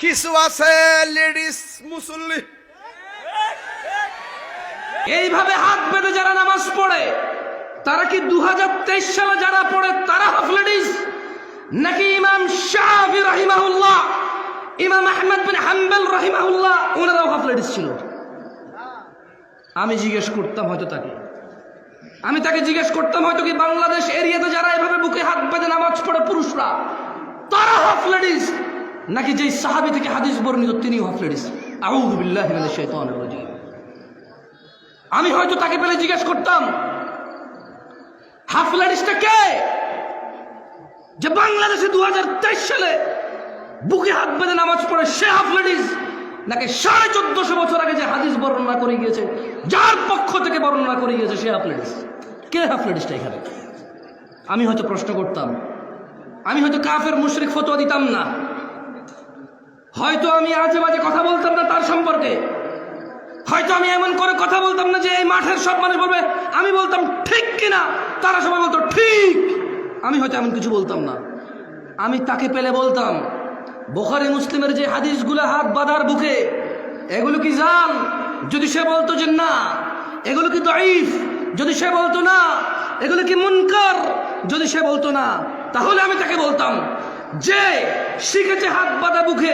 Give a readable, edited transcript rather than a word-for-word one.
কিছু আছে লেডিস মুসল্লি এইভাবে হাত বেঁধে যারা নামাজ পড়ে তারা কি 2023 সালে যারা পড়ে তারা হাফ লেডিস, নাকি ইমাম শাফি রাহিমাহুল্লাহ, ইমাম আহমদ বিন হাম্বল রাহিমাহুল্লাহ ওনারাও হাফ লেডিস ছিল? আমি জিজ্ঞেস করতাম হয়তো তাকে জিজ্ঞেস করতাম হয়তো কি বাংলাদেশ এরিয়াতে যারা এভাবে বুকে হাত বেঁধে নামাজ পড়ে পুরুষরা তারা হাফ লেডিস, নাকি যেই সাহাবী থেকে হাদিস বর্ণিত তিনিও হাফ লেডিস? আউযু বিল্লাহি মিনাশ শাইতানির রাজিম। আমি হয়তো তাকে পেলে জিজ্ঞেস করতাম হাফ লেডিসটা কে, যে বাংলাদেশে 2023 সালে বুকে হাত বেঁধে নামাজ পড়ে সে হাফ লেডিস, নাকি 1450 বছর আগে যে হাদিস বর্ণনা করে গিয়েছে যার পক্ষ থেকে বর্ণনা করে গিয়েছে সে হাফ লেডিস? কে হাফ লেডিসটা এখানে? আমি হয়তো প্রশ্ন করতাম, আমি হয়তো কাফের মুশরিক ফতোয়া দিতাম না, হয়তো আমি আজে বাজে কথা বলতাম না তার সম্পর্কে, হয়তো আমি এমন করে কথা বলতাম না যে এই মাঠের সব মানুষ বলবে, আমি বলতাম ঠিক কিনা, তারা সবাই বলতো ঠিক, আমি হয়তো এমন কিছু বলতাম না। আমি তাকে পেলে বলতাম বুখারী মুসলিমের যে হাদিসগুলো হাত বাঁধার বুকে এগুলো কি জাল, যদি সে বলতো যে না এগুলো কি দাঈফ, যদি সে বলতো না এগুলো কি মুনকার, যদি সে বলতো না, তাহলে আমি তাকে বলতাম যে শিখেছে হাত বাঁধা বুকে